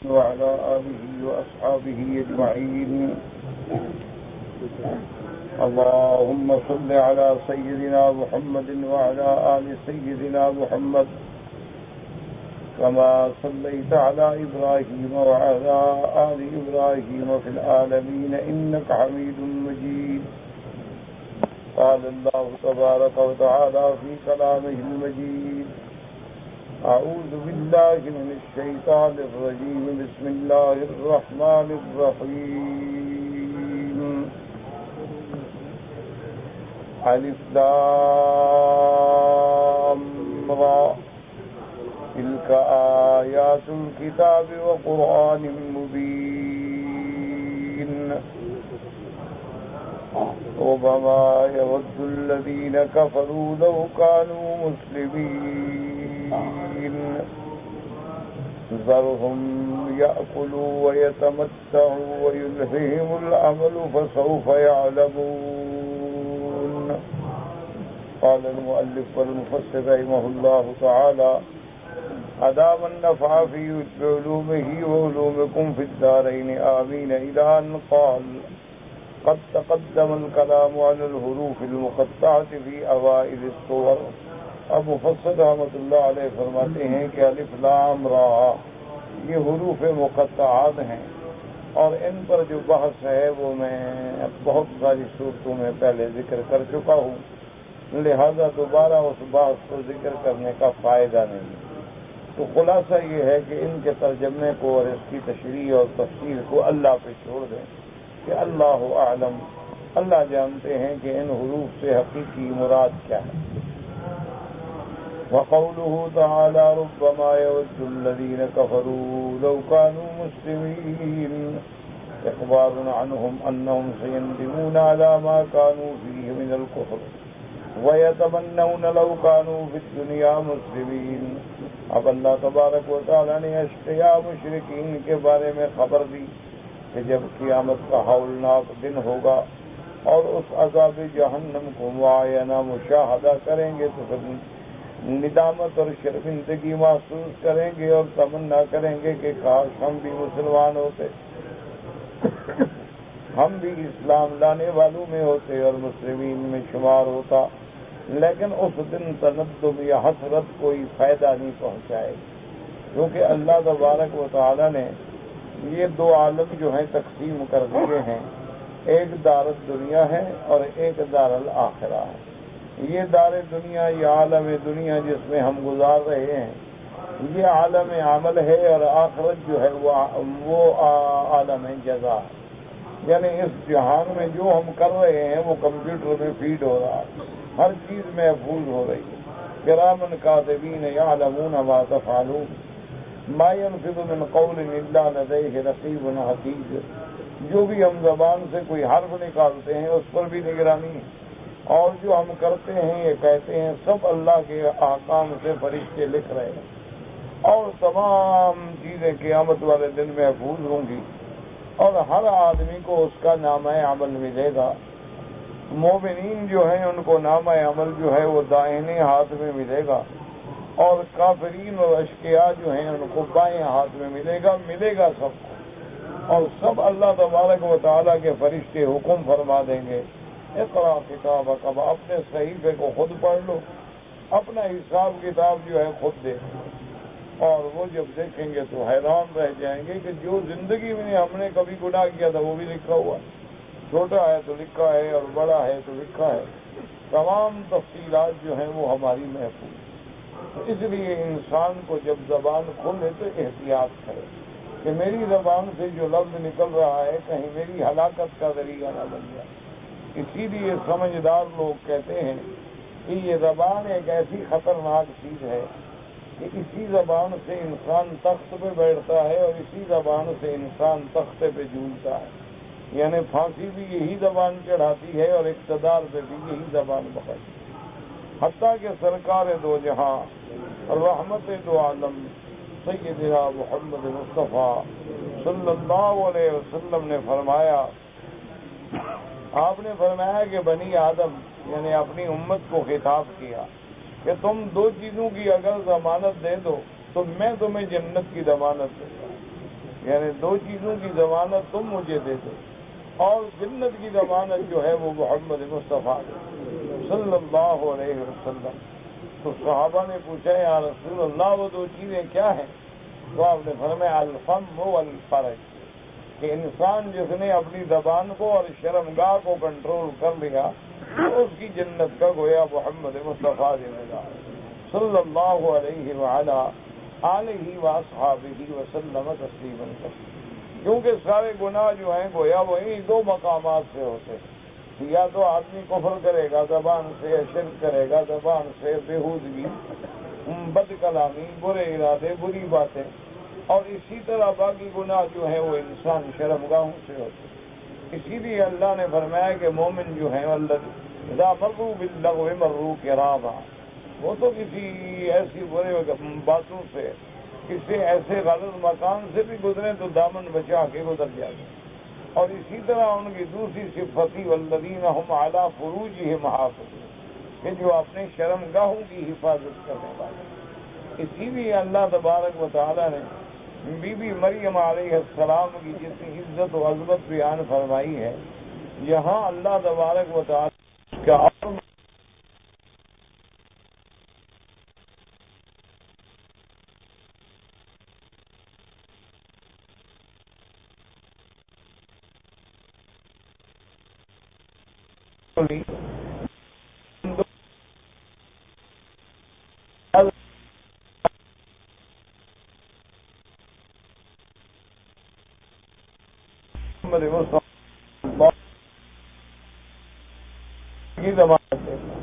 وعلى آله وأصحابه أجمعين. اللهم صل على سيدنا محمد وعلى آل سيدنا محمد كما صليت على إبراهيم وعلى آل إبراهيم في العالمين إنك حميد مجيد. قال الله تبارك وتعالى في كلامه المجيد: أعوذ بالله من الشيطان الرجيم. بسم الله الرحمن الرحيم. ألف لام را تلك آيات الكتاب وقرآن مبين. ربما يود الذين كفروا لو كانوا مسلمين ذرهم يأكلوا ويتمتعوا ويلههم الأمل فسوف يعلمون. قال المؤلف والمفسر رحمه الله تعالى: أدام النفع في علومه وعلومكم في الدارين آمين. إلى أن قال: قد تقدم الكلام عن الحروف المقطعة في أوائل السور. اب مفسر رحمۃ اللہ علیہ فرماتے ہیں کہ الف لام را یہ حروف مقطعات ہیں، اور ان پر جو بحث ہے وہ میں بہت ساری صورتوں میں پہلے ذکر کر چکا ہوں، لہذا دوبارہ اس بحث کو ذکر کرنے کا فائدہ نہیں. تو خلاصہ یہ ہے کہ ان کے ترجمے کو اور اس کی تشریح اور تفسیر کو اللہ پہ چھوڑ دیں کہ اللہ اعلم، اللہ جانتے ہیں کہ ان حروف سے حقیقی مراد کیا ہے. وقوله تعالى: ربما يود الذين كفروا لو كانوا مسلمين. إخبار عنهم أنهم سيندمون على ما كانوا فيه من الكفر ويتمنون لو كانوا في الدنيا مسلمين. اب اللہ تبارک و تعالی نے اشقیاء مشرکین کے بارے میں خبر دی کہ جب قیامت کا ہولناک دن ہوگا اور اس عذاب جہنم کو معاینہ مشاہدہ کریں گے تو پھر ندامت اور شرمندگی محسوس کریں گے اور تمنا کریں گے کہ کاش ہم بھی مسلمان ہوتے، ہم بھی اسلام لانے والوں میں ہوتے اور مسلمین میں شمار ہوتا. لیکن اس دن تندم یا حسرت کوئی فائدہ نہیں پہنچائے، کیونکہ اللہ تبارک و تعالی نے یہ دو عالم جو ہیں تقسیم کر دیے ہیں. ایک دار الدنیا ہے اور ایک دار الآخرہ ہے. یہ دار دنیا، یہ عالم دنیا جس میں ہم گزار رہے ہیں، یہ عالم عمل ہے، اور آخرت جو ہے وہ عالم جزا ہے. یعنی اس جہان میں جو ہم کر رہے ہیں وہ کمپیوٹر میں فیڈ ہو رہا ہے، ہر چیز محفوظ ہو رہی ہے. کرامن کاتبین یعلمون ما تفعلون ما ينفذ من قول الا لديه رقیب عتید. جو بھی ہم زبان سے کوئی حرف نکالتے ہیں اس پر بھی نگرانی ہے، اور جو ہم کرتے ہیں یہ کہتے ہیں سب اللہ کے احکام سے فرشتے لکھ رہے ہیں، اور تمام چیزیں قیامت والے دن محفوظ ہوں گی اور ہر آدمی کو اس کا نامہ عمل ملے گا. مومنین جو ہیں ان کو نامہ عمل جو ہے وہ دائیں ہاتھ میں ملے گا، اور کافرین اور اشقیاء جو ہیں ان کو بائیں ہاتھ میں ملے گا سب کو. اور سب اللہ تبارک و تعالیٰ کے فرشتے حکم فرما دیں گے: اقرا کتابک، اب اپنے صحیفے کو خود پڑھ لو، اپنا حساب کتاب جو ہے خود دیکھو. اور وہ جب دیکھیں گے تو حیران رہ جائیں گے کہ جو زندگی میں ہم نے کبھی گناہ کیا تھا وہ بھی لکھا ہوا ہے، چھوٹا ہے تو لکھا ہے اور بڑا ہے تو لکھا ہے. تمام تفصیلات جو ہیں وہ ہماری محفوظ. اس لیے انسان کو جب زبان کھولے تو احتیاط کرے کہ میری زبان سے جو لفظ نکل رہا ہے کہیں میری ہلاکت کا ذریعہ نہ بن جائے. اسی لیے سمجھدار لوگ کہتے ہیں کہ یہ زبان ایک ایسی خطرناک چیز ہے کہ اسی زبان سے انسان تخت پہ بیٹھتا ہے اور اسی زبان سے انسان تختے پہ جھولتا ہے. یعنی پھانسی بھی یہی زبان چڑھاتی ہے اور اقتدار پہ بھی یہی زبان پکڑتی ہے. حتیٰ کہ سرکار دو جہاں رحمت دو عالم سیدنا محمد مصطفیٰ صلی اللہ علیہ وسلم نے فرمایا، آپ نے فرمایا کہ بنی آدم یعنی اپنی امت کو خطاب کیا کہ تم دو چیزوں کی اگر ضمانت دے دو تو میں تمہیں جنت کی ضمانت دوں گا. یعنی دو چیزوں کی ضمانت تم مجھے دے دو، اور جنت کی ضمانت جو ہے وہ محمد مصطفیٰ صلی اللہ علیہ وسلم۔ تو صحابہ نے پوچھا یا رسول اللہ وہ دو چیزیں کیا ہیں؟ تو آپ نے فرمایا الفم والفرج، کہ انسان جس نے اپنی زبان کو اور شرمگاہ کو کنٹرول کر لیا تو اس کی جنت کا گویا محمد مصطفیٰ ذمہ دار صلی اللہ علیہ وعلی آلہ واصحابہ وسلم تسلیما کثیرا۔ کیونکہ سارے گناہ جو ہیں گویا وہی دو مقامات سے ہوتے ہیں، یا تو آدمی کفر کرے گا زبان سے، یا شرک کرے گا زبان سے، بےہودگی، بد کلامی، برے ارادے، بری باتیں، اور اسی طرح باقی گناہ جو ہیں وہ انسان شرمگاہوں سے ہوتے ہیں۔ اسی لیے اللہ نے فرمایا کہ مومن جو ہیں اذا مروا باللغو مروا کراما، وہ تو کسی ایسی برے باتوں سے، کسی ایسے غلط مکان سے بھی گزرے تو دامن بچا کے گزر جاتے ہیں۔ اور اسی طرح ان کی دوسری صفت والذین هم علی فروجہم حافظون، کہ جو اپنے شرمگاہوں کی حفاظت کرنے والے۔ اسی لیے اللہ تبارک و تعالی نے بی بی مریم علیہ السلام کی جتنی عزت و عظمت بیان فرمائی ہے، یہاں اللہ تبارک و تعالی کا اور کی ضمانت دیتا ہے۔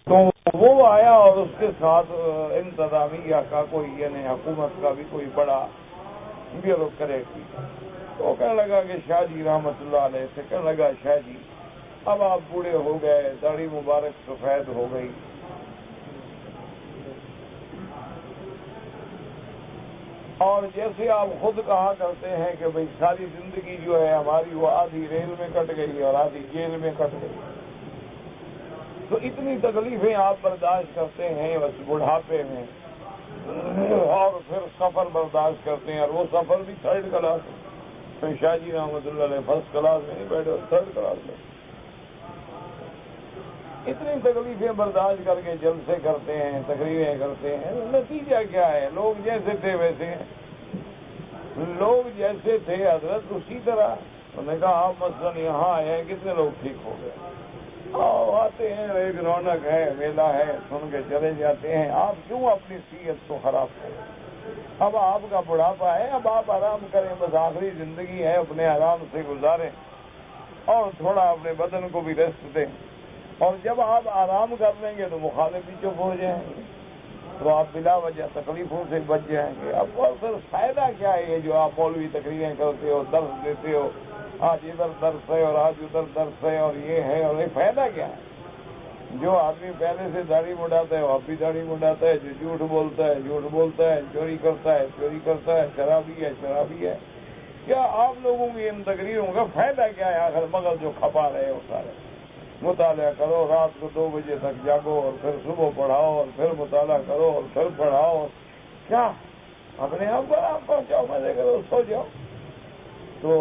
تو وہ آیا اور اس کے ساتھ انتظامیہ کا کوئی یعنی حکومت کا بھی کوئی بڑا بیورو کرے گی، تو کہنے لگا کہ شاہ جی رحمت اللہ علیہ سے کہنے لگا شاہ جی اب آپ بوڑھے ہو گئے، داڑھی مبارک سفید ہو گئی، اور جیسے آپ خود کہا کرتے ہیں کہ بھئی ساری زندگی جو ہے ہماری وہ آدھی ریل میں کٹ گئی اور آدھی جیل میں کٹ گئی، تو اتنی تکلیفیں آپ برداشت کرتے ہیں بس بڑھاپے میں، اور پھر سفر برداشت کرتے ہیں، اور وہ سفر بھی تھرڈ کلاس، شاہ جی رحمۃ اللہ علیہ فرسٹ کلاس میں نہیں بیٹھے، تھرڈ کلاس میں اتنی تکلیفیں برداشت کر کے جلسے کرتے ہیں، تقریریں کرتے ہیں، نتیجہ کیا ہے؟ لوگ جیسے تھے ویسے ہیں، لوگ جیسے تھے حضرت اسی طرح۔ انہوں نے کہا آپ مثلاً یہاں آئے ہیں، کتنے لوگ ٹھیک ہو گئے؟ آتے ہیں، ایک رونق ہے، میلہ ہے، سن کے چلے جاتے ہیں۔ آپ کیوں اپنی صحت کو خراب کریں؟ اب آپ کا بڑھاپا ہے، اب آپ آرام کریں، بس آخری زندگی ہے، اپنے آرام سے گزاریں اور تھوڑا اپنے بدن کو بھی ریسٹ دیں۔ اور جب آپ آرام کر لیں گے تو مخالف بھی چپ ہو جائیں گے، تو آپ بلا وجہ تکلیفوں سے بچ جائیں گے۔ اب سر فائدہ کیا ہے یہ جو آپ مولوی تقریریں کرتے ہو، درس دیتے ہو، آج ادھر درس ہے اور آج ادھر درس ہے اور یہ ہے، اور یہ فائدہ کیا ہے؟ جو آدمی پہلے سے داڑھی مڈاتا ہے وہ اب بھی داڑھی مڈاتا ہے، جو جھوٹ بولتا ہے جھوٹ بولتا ہے، چوری کرتا ہے چوری کرتا ہے، شرابی ہے شرابی ہے۔ کیا آپ لوگوں کی ان تقریروں کا فائدہ کیا ہے؟ آخر مغل جو کھپا رہے ہو سارے، مطالعہ کرو، رات کو 2 بجے تک جاگو اور پھر صبح پڑھاؤ اور پھر مطالعہ کرو اور پھر پڑھاؤ، کیا اپنے آپ کو آپ پہنچاؤ، مزے کرو، سو جاؤ۔ تو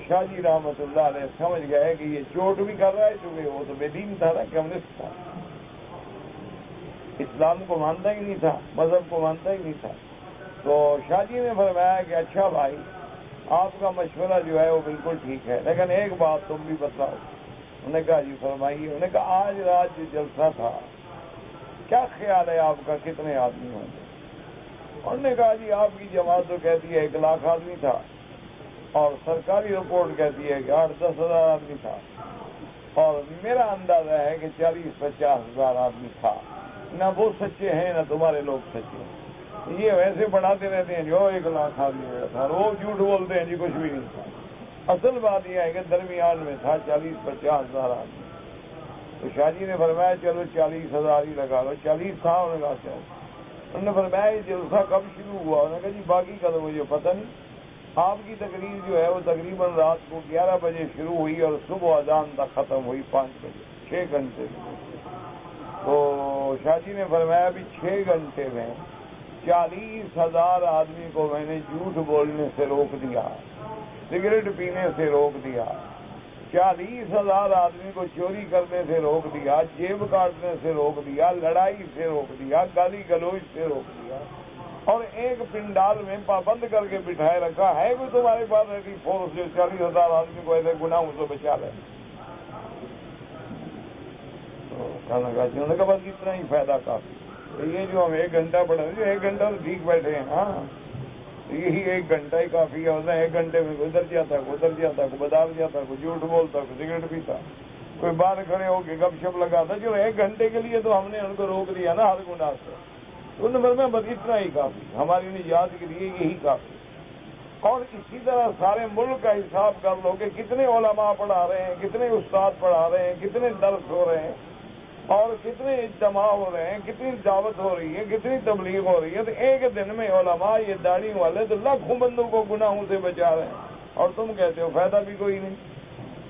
شاہ جی رحمۃ اللہ علیہ سمجھ گئے کہ یہ چوٹ بھی کر رہا ہے، چونکہ وہ تو بے دین تھا نا، کمیونسٹ تھا، اسلام کو مانتا ہی نہیں تھا، مذہب کو مانتا ہی نہیں تھا۔ تو شاہ جی نے فرمایا کہ اچھا بھائی، آپ کا مشورہ جو ہے وہ بالکل ٹھیک ہے، لیکن ایک بات تم بھی بتاؤ۔ انہوں نے کہا جی فرمائیے۔ انہوں نے کہا آج رات جو جلسہ تھا، کیا خیال ہے آپ کا کتنے آدمی ہوں گے؟ انہوں نے کہا جی آپ کی جماعت تو کہتی ہے 1 لاکھ آدمی تھا، اور سرکاری رپورٹ کہتی ہے کہ 8-10 ہزار آدمی تھا، اور میرا اندازہ ہے کہ 40-50 ہزار آدمی تھا۔ نہ وہ سچے ہیں نہ تمہارے لوگ سچے ہیں، یہ ویسے بڑھاتے رہتے ہیں جو 1 لاکھ آدمی ہوا تھا، اور وہ جھوٹ بولتے ہیں جی کچھ بھی نہیں تھا۔ اصل بات یہ ہے کہ درمیان میں تھا 40-50 ہزار آدمی۔ تو شاہ جی نے فرمایا چلو 40 ہزار ہی لگا لو۔ 40 تھا؟ انہوں نے کہا چلو۔ انہوں نے فرمایا یہ جلسہ کب شروع ہوا؟ انہوں نے کہا جی باقی کا تو مجھے پتہ نہیں، آپ کی تقریر جو ہے وہ تقریباً رات کو 11 بجے شروع ہوئی اور صبح اذان تک ختم ہوئی 5 بجے، 6 گھنٹے۔ تو شاہ جی نے فرمایا ابھی 6 گھنٹے میں 40 ہزار آدمی کو میں نے جھوٹ بولنے سے روک دیا، سگریٹ پینے سے روک دیا، 40 ہزار آدمی کو چوری کرنے سے روک دیا، جیب کاٹنے سے روک دیا، لڑائی سے روک دیا، گالی گلوچ سے روک دیا، اور ایک پنڈال میں پابند کر کے بٹھائے رکھا ہے کوئی تمہارے پاس ایسی فورس جو 40 ہزار آدمی کو ایسے گناہوں سے بچا لے؟ تو کہنے لگا بس اتنا ہی فائدہ کافی۔ تو یہ جو ہم 1 گھنٹہ پڑھے، جو 1 گھنٹہ تو ٹھیک بیٹھے ہیں، ہاں یہی 1 گھنٹہ ہی کافی ہے۔ ورنہ 1 گھنٹے میں ادھر جاتا کوئی بازار جاتا، کوئی جھوٹ بولتا، کوئی سگریٹ پیتا، کوئی باہر کھڑے ہو کے گپ شپ لگاتا۔ جو 1 گھنٹے کے لیے تو ہم نے ان کو روک دیا نا ہر گناہ سے۔ تو نمبر میں بس اتنا ہی کافی، ہماری نجات کے لیے یہی کافی۔ اور اسی طرح سارے ملک کا حساب کر لو کہ کتنے علماء پڑھا رہے ہیں، کتنے استاد پڑھا رہے ہیں، کتنے درس ہو رہے ہیں، اور کتنے اجتماع ہو رہے ہیں، کتنی دعوت ہو رہی ہے، کتنی تبلیغ ہو رہی ہے۔ تو ایک دن میں علماء یہ داڑھی والے تو لاکھوں بندوں کو گناہوں سے بچا رہے ہیں، اور تم کہتے ہو فائدہ بھی کوئی نہیں۔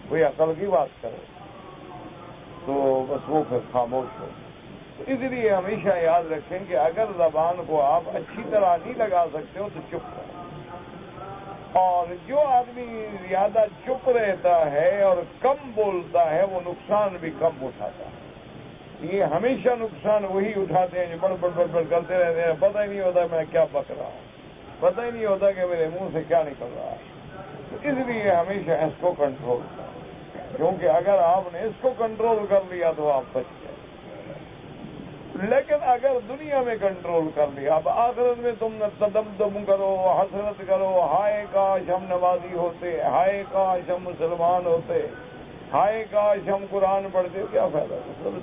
کوئی عقل کی بات کرے تو بس وہ پھر خاموش ہو۔ تو اس لیے ہمیشہ یاد رکھیں کہ اگر زبان کو آپ اچھی طرح نہیں لگا سکتے ہو تو چپ کرو۔ اور جو آدمی زیادہ چپ رہتا ہے اور کم بولتا ہے وہ نقصان بھی کم اٹھاتا ہے۔ یہ ہمیشہ نقصان وہی اٹھاتے ہیں جو بڑ بڑ کرتے رہتے ہیں، پتہ ہی نہیں ہوتا میں کیا بک رہا ہوں، پتہ ہی نہیں ہوتا کہ میرے منہ سے کیا نکل رہا ہے۔ تو اس لیے ہمیشہ اس کو کنٹرول کریں، کیونکہ اگر آپ نے اس کو کنٹرول کر لیا تو آپ بچ گئے۔ لیکن اگر دنیا میں کنٹرول کر لیا، اب آخرت میں تم تدمدم کرو، حسرت کرو، ہائے کاش ہم نمازی ہوتے، ہائے کاش ہم مسلمان ہوتے، ہائے کاش ہم قرآن پڑھتے، کیا فائدہ؟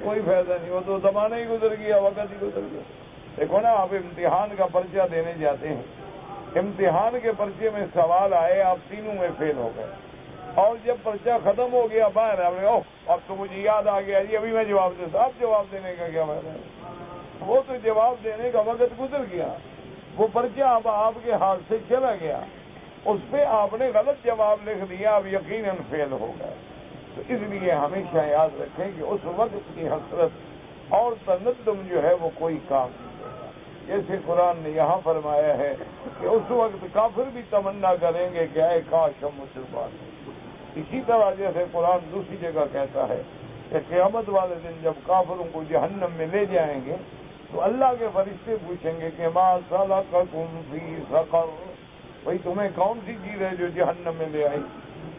کوئی فائدہ نہیں، وہ تو زمانہ ہی گزر گیا، وقت ہی گزر گیا۔ دیکھو نا، آپ امتحان کا پرچہ دینے جاتے ہیں، امتحان کے پرچے میں سوال آئے، آپ تینوں میں فیل ہو گئے، اور جب پرچہ ختم ہو گیا باہر آپ نے اب تو مجھے یاد آ گیا جی ابھی میں جواب دیتا، اب جواب دینے کا کیا فائدہ ہے؟ وہ تو جواب دینے کا وقت گزر گیا، وہ پرچہ اب آپ کے ہاتھ سے چلا گیا، اس پہ آپ نے غلط جواب لکھ دیا، اب یقیناً فیل ہو گئے۔ تو اس لیے ہمیشہ یاد رکھیں کہ اس وقت کی حسرت اور تندم جو ہے وہ کوئی کام نہیں دے گا۔ جیسے قرآن نے یہاں فرمایا ہے کہ اس وقت کافر بھی تمنا کریں گے کہ اے کاش ہم مسلمان ہیں۔ اسی طرح جیسے قرآن دوسری جگہ کہتا ہے کہ قیامت والے دن جب کافروں کو جہنم میں لے جائیں گے تو اللہ کے فرشتے پوچھیں گے کہ ما سلککم فی سقر، بھئی تمہیں کون سی چیز ہے جو جہنم میں لے آئی؟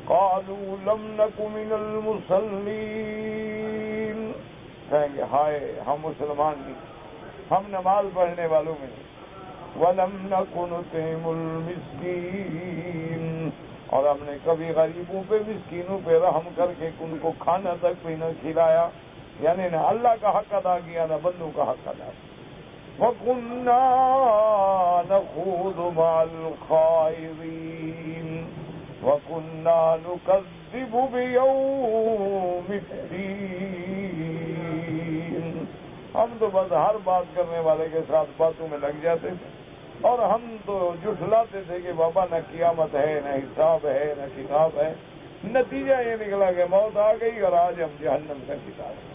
قالوا لم نک من المصلین، کہیں گے ہائے ہم مسلمان نہیں، ہم نماز پڑھنے والوں میں نہیں۔ وَلَمْ نَكُ نُطْعِمُ الْمِسْكِينَ، اور ہم نے کبھی غریبوں پہ مسکینوں پہ رحم کر کے ان کو کھانا تک بھی نہ کھلایا، یعنی نہ اللہ کا حق ادا کیا نہ بندوں کا حق ادا کیا۔ وَكُنَّا نَخُوضُ مَعَ الْخَائِضِينَ وَكُنَّا نُكَذِّبُ بِيَوْمِ الدِّينِ، ہم تو بس ہر بات کرنے والے کے ساتھ باتوں میں لگ جاتے تھے، اور ہم تو جھٹلاتے تھے کہ بابا نہ قیامت ہے نہ حساب ہے نہ کتاب ہے۔ نتیجہ یہ نکلا کہ موت آ گئی اور آج ہم جہنم کا شکار ہیں۔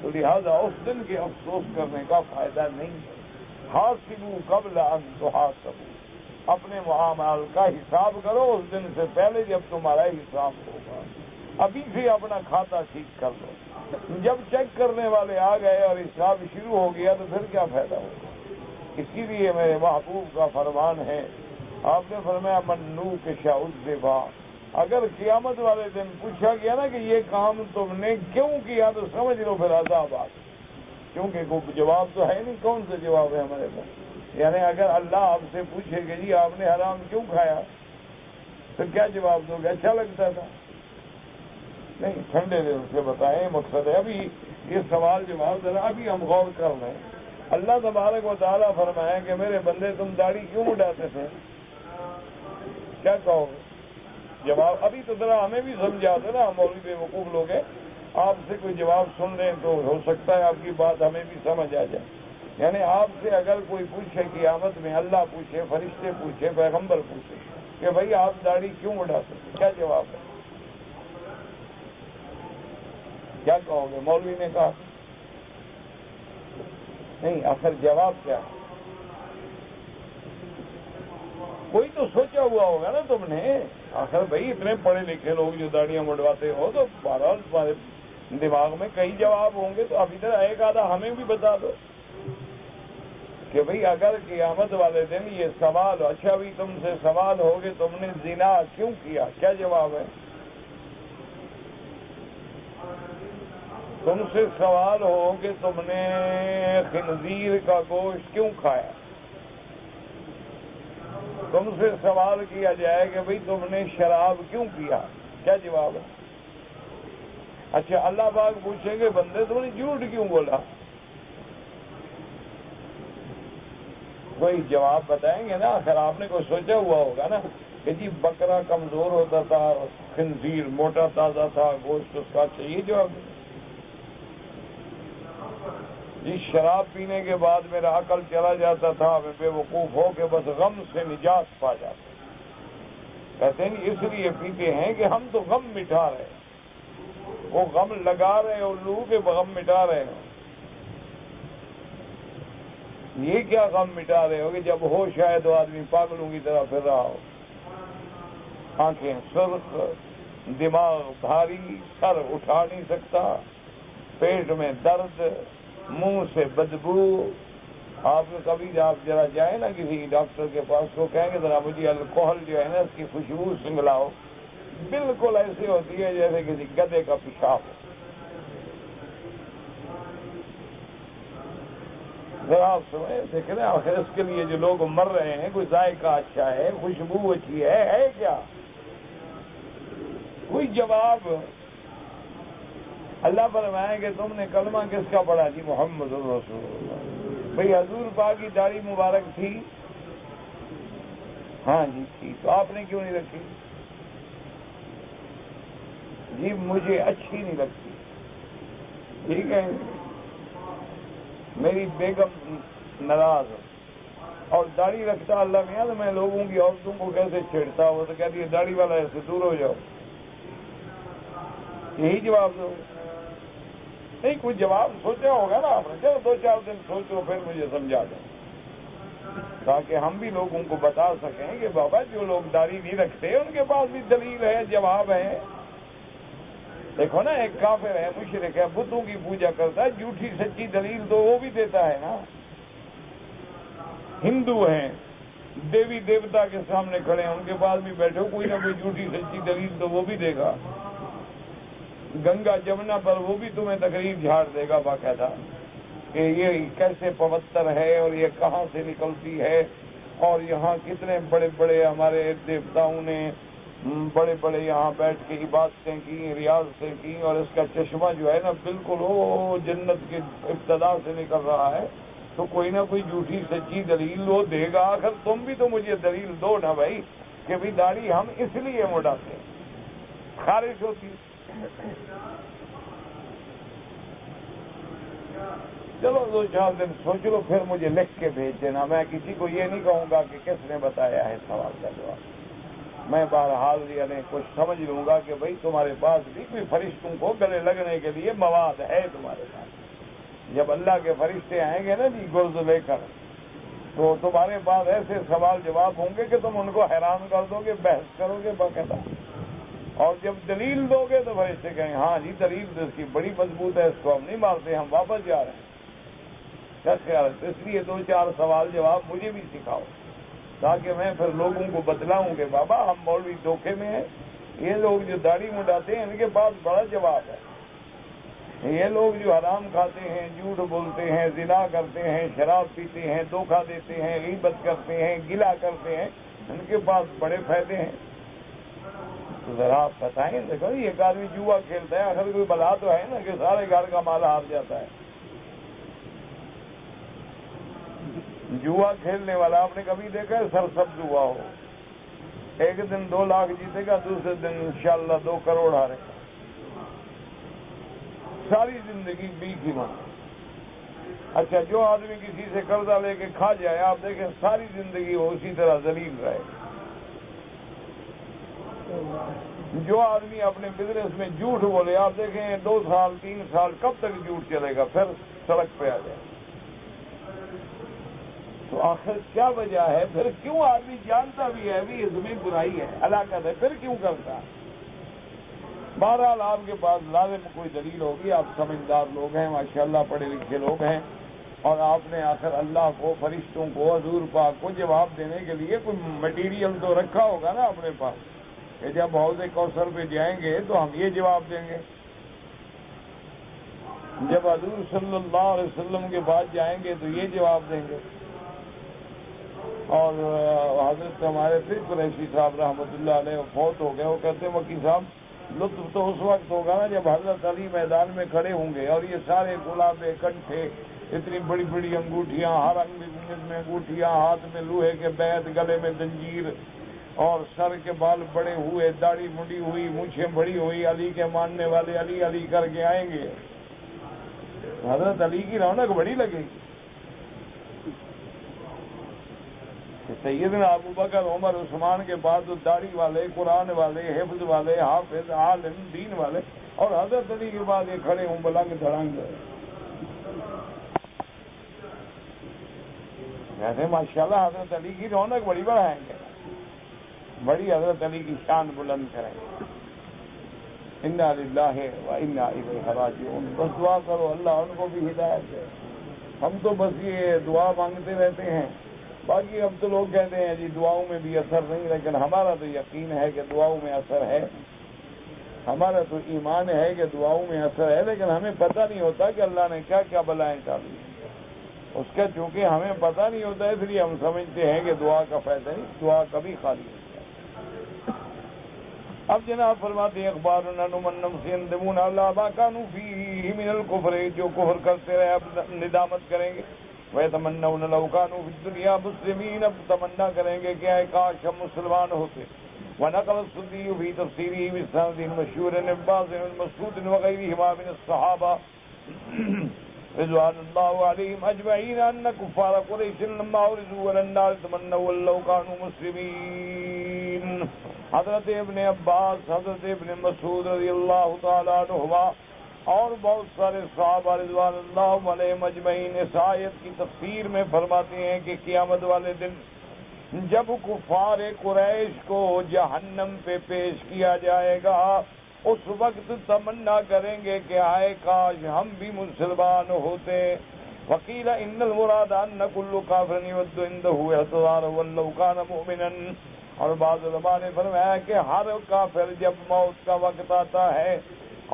تو لہذا اس دن کے افسوس کرنے کا فائدہ نہیں ہے۔ حاسبوا قبل ان تحاسبوا، اپنے معاملات کا حساب کرو اس دن سے پہلے جب تمہارا حساب ہوگا۔ ابھی سے اپنا کھاتا ٹھیک کر لو، جب چیک کرنے والے آ گئے اور حساب شروع ہو گیا تو پھر کیا فائدہ ہوگا؟ اسی لیے میرے محبوب کا فرمان ہے، آپ نے فرمایا منو کے شاء، اگر قیامت والے دن پوچھا گیا نا کہ یہ کام تم نے کیوں کیا تو سمجھ لو پھر عذاب آ گیا، کیونکہ کوئی جواب تو ہے نہیں، کون سا جواب ہے ہمارے پاس؟ یعنی اگر اللہ آپ سے پوچھے کہ جی آپ نے حرام کیوں کھایا تو کیا جواب دو گے؟ اچھا لگتا تھا؟ نہیں، ٹھنڈے دل سے بتائیں مقصد ہے۔ ابھی یہ سوال جواب ذرا ابھی ہم غور کر رہے ہیں۔ اللہ تبارک و تعالیٰ فرمائے کہ میرے بندے تم داڑھی کیوں اڑاتے تھے؟ کیا کہو گے جواب؟ ابھی تو ذرا ہمیں بھی سمجھا دو نا، ہم مولوی بے وقوف لوگ ہیں، آپ سے کوئی جواب سن رہے ہیں تو ہو سکتا ہے آپ کی بات ہمیں بھی سمجھ آ جائے۔ یعنی آپ سے اگر کوئی پوچھے قیامت میں، اللہ پوچھے، فرشتے پوچھے، پیغمبر پوچھے کہ بھائی آپ داڑھی کیوں اڑاتے تھے، کیا جواب ہے؟ کیا کہو گے؟ مولوی نے کہا نہیں، آخر جواب کیا ہے؟ کوئی تو سوچا ہوا ہوگا نا تم نے، آخر بھائی اتنے پڑھے لکھے لوگ جو داڑیاں مڈواتے ہو تو بہرحال تمہارے دماغ میں کئی جواب ہوں گے، تو اب ادھر ایک آدھا ہمیں بھی بتا دو کہ بھئی اگر قیامت والے دن یہ سوال، اچھا بھی تم سے سوال ہو کہ تم نے زنا کیوں کیا، کیا جواب ہے؟ تم سے سوال ہو کہ تم نے خنزیر کا گوشت کیوں کھایا، تم سے سوال کیا جائے کہ بھئی تم نے شراب کیوں پیا، کیا جواب ہے؟ اچھا اللہ پاک پوچھیں گے بندے تم نے جھوٹ کیوں بولا، کوئی جواب بتائیں گے نا؟ آخر آپ نے کوئی سوچا ہوا ہوگا نا کہ جی بکرا کمزور ہوتا تھا، خنزیر موٹا تازہ تھا، گوشت اس کا چاہیے جواب۔ جی شراب پینے کے بعد میرا عقل چلا جاتا تھا، میں بے وقوف ہو کے بس غم سے نجات پا جاتا، کہتے ہیں اس لیے پیتے ہیں کہ ہم تو غم مٹا رہے ہیں، وہ غم لگا رہے ہیں الو کے غم مٹا رہے ہیں۔ یہ کیا غم مٹا رہے ہو کہ جب ہو شاید وہ آدمی پاگلوں کی طرح پھر رہا ہو، آنکھیں سرخ، دماغ بھاری، سر اٹھا نہیں سکتا، پیٹ میں درد، منہ سے بدبو۔ آپ کبھی آپ ذرا جائیں نا کسی ڈاکٹر کے پاس، کو کہیں گے ذرا مجھے الکوہل جو ہے نا اس کی خوشبو سنگلاؤ، بالکل ایسی ہوتی ہے جیسے کسی گدھے کا پیشاب ہو۔ ذرا آپ سمجھیں، دیکھ رہے ہیں آخر اس کے لیے جو لوگ مر رہے ہیں کوئی ذائقہ اچھا ہے، خوشبو اچھی ہے کیا؟ کوئی جواب؟ اللہ فرمائے کہ تم نے کلمہ کس کا پڑھا؟ جی محمد رسول اللہ۔ بھئی حضور پاک کی داڑھی مبارک تھی؟ ہاں جی تھی، تو آپ نے کیوں نہیں رکھی؟ جی مجھے اچھی نہیں لگتی۔ ٹھیک ہے، میری بیگم ناراض اور داڑھی رکھتا اللہ میاں، تو میں لوگوں کی عورتوں کو کیسے چھیڑتا؟ وہ تو کہتی ہے داڑھی والا ایسے دور ہو جاؤ۔ یہی جواب دو؟ نہیں، کوئی جواب سوچا ہوگا نا آپ نے، چلو 2-4 دن سوچو پھر مجھے سمجھا دو۔ تاکہ ہم بھی لوگوں کو بتا سکیں کہ بابا جو لوگ داڑھی نہیں رکھتے ان کے پاس بھی دلیل ہے، جواب ہے۔ دیکھو نا، ایک کافر ہے، مشرک ہے، بتوں کی پوجا کرتا ہے، جھوٹی سچی دلیل تو وہ بھی دیتا ہے نا۔ ہندو ہیں، دیوی دیوتا کے سامنے کھڑے ہیں، ان کے پاس بھی بیٹھو، کوئی نہ کوئی جھوٹی سچی دلیل تو وہ بھی دے گا۔ گنگا جمنا پر وہ بھی تمہیں تقریر جھاڑ دے گا باقاعدہ کہ یہ کیسے پوتر ہے اور یہ کہاں سے نکلتی ہے، اور یہاں کتنے بڑے بڑے ہمارے دیوتاؤں نے بڑے بڑے یہاں بیٹھ کے عبادتیں کی، ریاضتیں کی، اور اس کا چشمہ جو ہے نا بالکل وہ جنت کی ابتدا سے نکل رہا ہے۔ تو کوئی نہ کوئی جھوٹی سچی دلیل وہ دے گا۔ آخر تم بھی تو مجھے دلیل دو نا بھائی کہ بھی داڑھی ہم اس لیے مڈاتے ہیں، خارش ہوتی۔ چلو 2-4 دن سوچ لو، پھر مجھے لکھ کے بھیج دینا۔ میں کسی کو یہ نہیں کہوں گا کہ کس نے بتایا ہے سوال کا جواب۔ میں بہرحال یعنی کچھ سمجھ لوں گا کہ بھائی تمہارے پاس بھی کوئی فرشتوں کو گلے لگنے کے لیے مواد ہے تمہارے پاس۔ جب اللہ کے فرشتے آئیں گے نا جی گرز لے کر، تو تمہارے پاس ایسے سوال جواب ہوں گے کہ تم ان کو حیران کر دو گے، بحث کرو گے باقاعدہ۔ اور جب دلیل دو گے تو فرشتے کہیں ہاں جی دلیل تو اس کی بڑی مضبوط ہے، اس کو ہم نہیں مانتے، ہم واپس جا رہے ہیں۔ کیا خیال ہے؟ اس لیے 2-4 سوال جواب مجھے بھی سکھاؤ تاکہ میں پھر لوگوں کو بتلاؤں کہ بابا ہم مولوی دھوکے میں ہیں، یہ لوگ جو داڑھی مڈاتے ہیں ان کے پاس بڑا جواب ہے۔ یہ لوگ جو حرام کھاتے ہیں، جھوٹ بولتے ہیں، زنا کرتے ہیں، شراب پیتے ہیں، دھوکہ دیتے ہیں، غیبت کرتے ہیں، گلا کرتے ہیں، ان کے پاس بڑے فائدے ہیں۔ تو ذرا آپ بتائیں، دیکھو ایک آدمی جوا کھیلتا ہے، اگر کوئی بلا تو ہے نا کہ سارے گھر کا مال ہار جاتا ہے۔ جوا کھیلنے والا آپ نے کبھی دیکھا ہے سرسبز ہوا ہو؟ ایک دن 2 لاکھ جیتے گا، دوسرے دن انشاءاللہ 2 کروڑ ہارے گا۔ ساری زندگی بیک ہی ماں۔ اچھا، جو آدمی کسی سے قرضہ لے کے کھا جائے، آپ دیکھیں ساری زندگی وہ اسی طرح ذلیل رہے۔ جو آدمی اپنے بزنس میں جھوٹ بولے، آپ دیکھیں 2 سال 3 سال کب تک جھوٹ چلے گا، پھر سڑک پہ آ جائے۔ تو آخر کیا وجہ ہے؟ پھر کیوں آدمی جانتا بھی ہے بھی اس میں برائی ہے، ہلاکت ہے، پھر کیوں کرتا؟ بہرحال آپ کے پاس لازم کوئی دلیل ہوگی، آپ سمجھدار لوگ ہیں، ماشاءاللہ پڑھے لکھے لوگ ہیں، اور آپ نے آخر اللہ کو، فرشتوں کو، حضور پاک کو جواب دینے کے لیے کوئی مٹیریل تو رکھا ہوگا نا اپنے پاس کہ جب حوض کوثر پہ جائیں گے تو ہم یہ جواب دیں گے، جب حضور صلی اللہ علیہ وسلم کے بعد جائیں گے تو یہ جواب دیں گے۔ اور حضرت ہمارے پھر قریشی صاحب رحمۃ اللہ علیہ فوت ہو گئے، وہ کہتے ہیں وکیل صاحب لطف تو اس وقت ہوگا نا جب حضرت علی میدان میں کھڑے ہوں گے اور یہ سارے گلابے کنٹھے، اتنی بڑی بڑی انگوٹھیاں، ہر انگوٹھی میں انگوٹھیاں، ہاتھ میں لوہے کے بیت، گلے میں زنجیر، اور سر کے بال بڑے ہوئے، داڑھی منڈی ہوئی، مونچھیں بڑی ہوئی، علی کے ماننے والے علی علی کر کے آئیں گے، حضرت علی کی رونق بڑی لگے گی۔ سیدنا ابو بکر، عمر، عثمان کے بعد تو داڑھی والے، قرآن والے، حفظ والے، حافظ، عالم، دین والے، اور حضرت علی کے بعد یہ کھڑے ہوں بلنگ دھڑنگ۔ کہتے ہیں ماشاءاللہ حضرت علی کی رونق بڑی بڑھائیں گے، بڑی حضرت علی کی شان بلند کریں گے۔ انا للہ و انا الیہ راجعون۔ بس دعا کرو اللہ ان کو بھی ہدایت دے۔ ہم تو بس یہ دعا مانگتے رہتے ہیں، باقی اب تو لوگ کہتے ہیں جی دعاؤں میں بھی اثر نہیں، لیکن ہمارا تو یقین ہے کہ دعاؤں میں اثر ہے، ہمارا تو ایمان ہے کہ دعاؤں میں اثر ہے، لیکن ہمیں پتہ نہیں ہوتا کہ اللہ نے کیا کیا بلائیں ڈالی اس کا، چونکہ ہمیں پتہ نہیں ہوتا اس لیے ہم سمجھتے ہیں کہ دعا کا فائدہ نہیں، دعا کبھی خالی نہیں۔ اب جناب فرماتے ہیں اخبارنا نمنم سے اندمون اللہ ما کانوا فیہ من الکفر، جو کفر کرتے رہے اب ندامت کریں گے۔ وَيَتَمَنَّوْنَ لَوْ كَانُوا فِي الدُّنْيَا مُسْلِمِينَ، اب تمنا کریں گے کہ اے کاش ہم مسلمان ہوتے۔ وَنَقَلَ السُّدِّيُّ فِي تَفْسِيرِهِ بِسَنَدٍ مَشْهُورٍ عن عباس بن مسعود وغيرهما من الصحابة رضوان الله عليهم أجمعين أن كفار قريش لما عرضوا على النار تمنوا لو كانوا مسلمين۔ حضرت ابن عباس، حضرت ابن مسعود رضی اللہ تعالیٰ عنہما اور بہت سارے صحابہ رضوان اللہ علیہم اجمعین اس آیت کی تفسیر میں فرماتے ہیں کہ قیامت والے دن جب کفار قریش کو جہنم پہ پیش کیا جائے گا اس وقت تمنا کریں گے کہ آئے کاش ہم بھی مسلمان ہوتے. وقیل ان المراد ان کل کافر یود عنده اعتذار ولو کان مؤمنا. اور بعض علماء نے فرمایا کہ ہر کافر جب موت کا وقت آتا ہے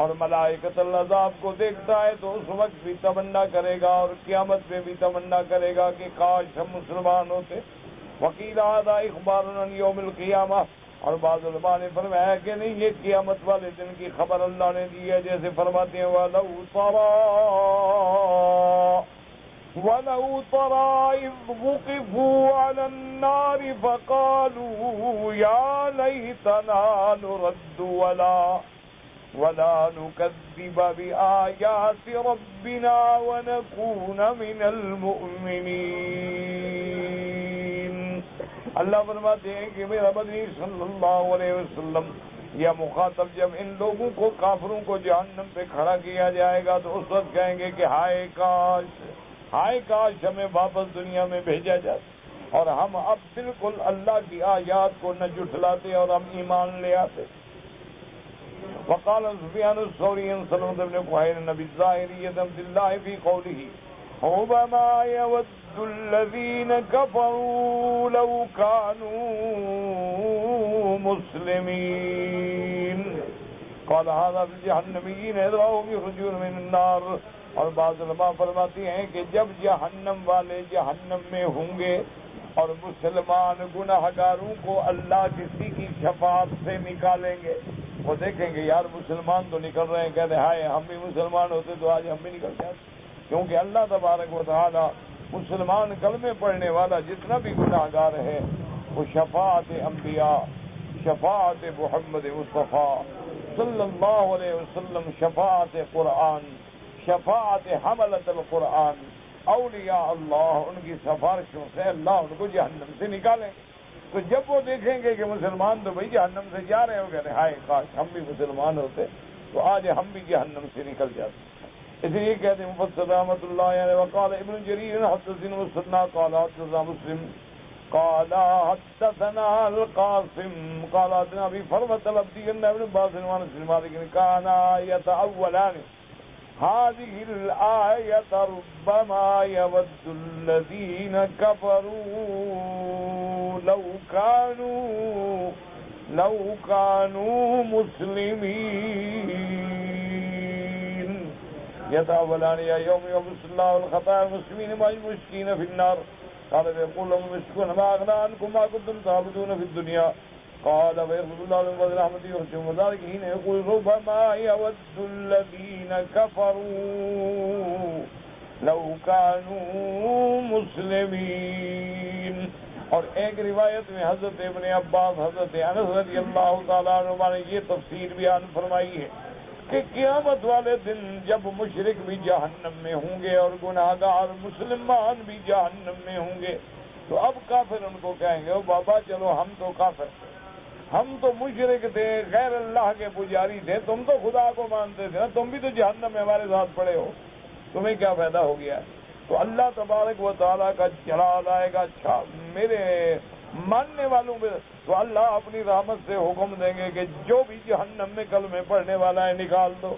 اور ملائکۃ العذاب کو دیکھتا ہے تو اس وقت بھی تمنا کرے گا اور قیامت میں بھی تمنا کرے گا کہ کاش ہم مسلمان ہوتے. وکیل هذا اخبار عن یوم القیامہ. اور بعض علماء نے فرمایا کہ نہیں یہ قیامت والے دن کی خبر اللہ نے دی ہے، جیسے فرماتے ہیں وَلَوْ تَرَىٰ إِذْ وُقِفُوا عَلَى النَّارِ فَقَالُوا يَا لَيْتَنَا نُرَدُّ وَلَا نُكَذِّبَ بِآيَاتِ رَبِّنَا وَنَكُونَ مِنَ الْمُؤْمِنِينَ. اللہ فرماتے ہیں کہ میرا مدنی صلی اللہ علیہ وسلم یا مخاطب جب ان لوگوں کو کافروں کو جہنم پہ کھڑا کیا جائے گا تو اس وقت کہیں گے کہ ہائے کاش ہمیں واپس دنیا میں بھیجا جاتا اور ہم اب بالکل اللہ کی آیات کو نہ جھٹلاتے اور ہم ایمان لے آتے. وقال سفیان الثوری عن سلمة بن كهيل نبی الظاہری عبد اللہ فی قوله ربما يود الذين كفروا لو كانوا مسلمين. قال هذا في الجهنميين إذ رأوهم يخرجون من النار. اور بعض علماء فرماتی ہیں کہ جب جہنم والے جہنم میں ہوں گے اور مسلمان گناہگاروں کو اللہ کسی کی شفاعت سے نکالیں گے، وہ دیکھیں گے یار مسلمان تو نکل رہے ہیں، کہتے ہیں ہائے ہم بھی مسلمان ہوتے تو آج ہم بھی نکل جاتے. کیونکہ اللہ تبارک و تعالی مسلمان کلمے پڑھنے والا جتنا بھی گناہگار ہے وہ شفاعت انبیاء، شفاعت محمد مصطفیٰ صلی اللہ علیہ وسلم، شفاعت قرآن، شفاعت حملۃ القرآن، اولیاء اللہ، ان کی سفارشوں سے اللہ ان کو جہنم سے نکالیں. تو جب وہ دیکھیں گے کہ مسلمان تو بھائی جہنم سے جا رہے ہو گئے، ہائے کاش ہم بھی مسلمان ہوتے تو آج ہم بھی جہنم سے نکل جاتے. اس لیے کہتے ہیں مفسر رحمۃ اللہ علیہ وقال ابن جریر حدثنا مسدنا قال حدثنا مسلم قال حدثنا القاسم قال حدثنا ابي فرمة الابدي ان ابن عباس وانس بن مالك كان يتأولان هذه الآية ربما يود الذين كفروا لو كانوا مسلمين. يتأولان يا يوم يبث الله الخطايا المسلمين مع المشركين في النار. قال فيقول لهم المشركون ما أغنى عنكم ما كنتم تعبدون في الدنيا. قال فيغفر الله لهم فضل رحمته يرحمهم وذلك حين يقول ربما يود الذين كفروا لو كانوا مسلمين. اور ایک روایت میں حضرت ابن عباس حضرت انس رضی اللہ تعالیٰ عنہ نے یہ تفسیر بیان فرمائی ہے کہ قیامت والے دن جب مشرک بھی جہنم میں ہوں گے اور گناہگار مسلمان بھی جہنم میں ہوں گے تو اب کافر ان کو کہیں گے او بابا چلو ہم تو کافر تھے، ہم تو مشرک تھے، غیر اللہ کے پجاری تھے، تم تو خدا کو مانتے تھے نا، تم بھی تو جہنم میں ہمارے ساتھ پڑے ہو، تمہیں کیا فائدہ ہو گیا؟ تو اللہ تبارک و تعالیٰ کا جلال آئے گا اچھا میرے ماننے والوں میں تو اللہ اپنی رحمت سے حکم دیں گے کہ جو بھی جہنم میں کلمے پڑھنے والا ہے نکال دو.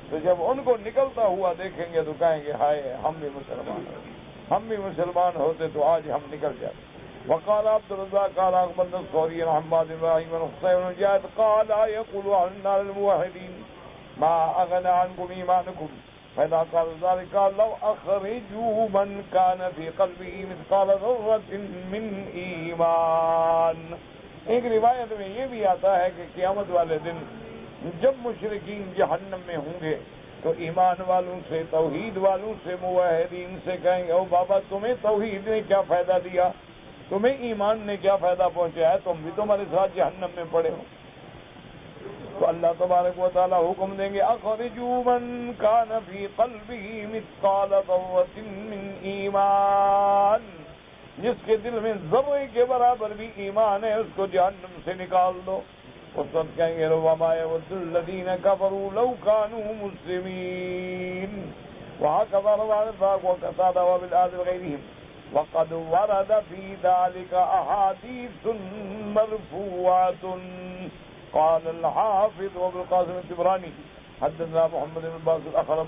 تو جب ان کو نکلتا ہوا دیکھیں گے تو کہیں گے ہائے ہم بھی مسلمان ہوتے تو آج ہم نکل جاتے. وقال عبد الرزاق قال اخبرنا الثوري عن حماد بن ابراهيم بن حسين بن جاد قال يقول عنا الموحدين ما اغنى عنكم ايمانكم فإذا قال ذلك قال لو اخرجوا من كان في قلبه مثقال ذرة من ایمان. ایک روایت میں یہ بھی آتا ہے کہ قیامت والے دن جب مشرکین جہنم میں ہوں گے تو ایمان والوں سے، توحید والوں سے، موحدین سے کہیں گے او بابا تمہیں توحید نے کیا فائدہ دیا، تمہیں ایمان نے کیا فائدہ پہنچایا، تم بھی تمہارے ساتھ جہنم میں پڑے ہو. تو اللہ تبارک و تعالی حکم دیں گے اخرجوا من کان فی قلبه مثقال ذرة من ایمان، جس کے دل میں ذرے کے برابر بھی ایمان ہے اس کو جہنم سے نکال دو. اس وقت کہیں گے وما يود الذين كفروا لو كانوا مسلمين وهكذا روى الباق وقتادة وبالآد وغيرهم وقد ورد في ذلك أحاديث مرفوعة. قال الحافظ وابن القاسم الطبراني حدثنا محمد بن باز الأخرم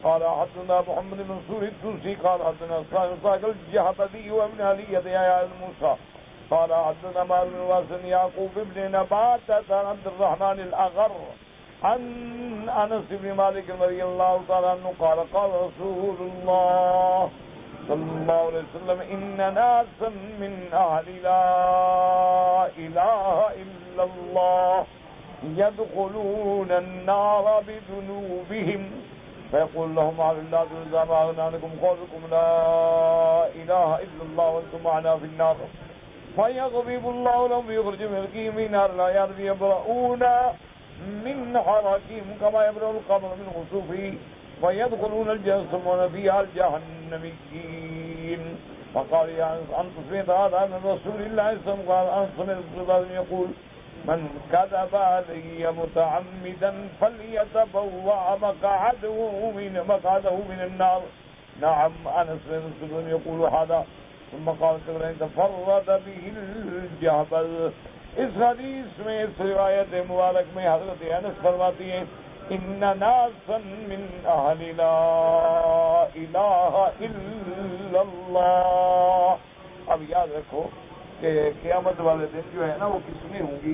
قال حدثنا محمد بن منصور الدوسي قال حدثنا صاحب الجهبذي وابن علية يا موسى قال حدثنا مالك بن واسع يعقوب بن نباتة عبد الرحمن الأغر عن أنس بن مالك رضي الله تعالى عنه قال قال رسول الله صلى الله عليه وسلم إن ناسا من أهل لا إله إلا الله يدخلون النار بذنوبهم فيقول لهم أهل الله إذا ما أغنى عنكم قولكم لا إله إلا الله وأنتم معنا في النار فيغضب الله لهم ويخرج من القيم من نار لا يرضي يبرؤون من حركهم كما يبرأ القمر من خسوفه ويدخلون الجنة فيها الجهنميين. فقال يا أنت سمعت هذا من رسول الله صلى الله عليه وسلم؟ قال أنت سمعت رسول الله يقول من كذب علي متعمدا فليتبوأ مقعده من النار. نعم أنس بن مسعود يقول هذا. ثم قال تفرد به الجهبذ. اس حدیث میں اس روایت مبارک میں حضرت انس فرماتی ہیں ان ناسا من اہل لا الہ الا اللہ. اب یاد رکھو کہ قیامت والے دن جو ہے نا وہ کس میں ہوں گی.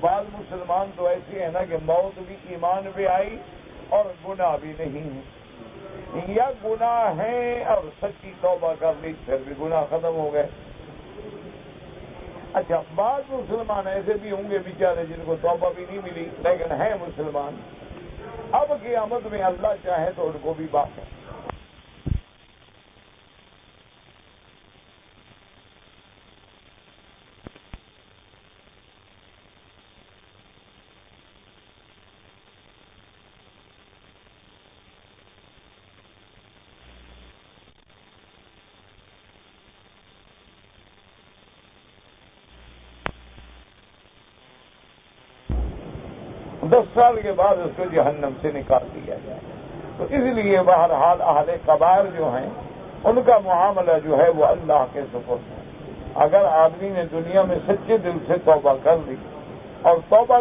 بعض مسلمان تو ایسے ہیں نا کہ موت بھی ایمان پہ آئی اور گناہ بھی نہیں ہے، یا گناہ ہیں اور سچی توبہ کر لی پھر بھی گناہ ختم ہو گئے. اچھا بعض مسلمان ایسے بھی ہوں گے بیچارے جن کو توبہ بھی نہیں ملی لیکن ہیں مسلمان. اب قیامت میں اللہ چاہے تو ان کو بھی بات ہے. دس سال کے بعد اس کو جہنم سے نکال دیا جائے. تو اس لیے بہرحال اہل کبائر جو ہیں ان کا معاملہ جو ہے وہ اللہ کے سپرد ہے. اگر آدمی نے دنیا میں سچے دل سے توبہ کر لی اور توبہ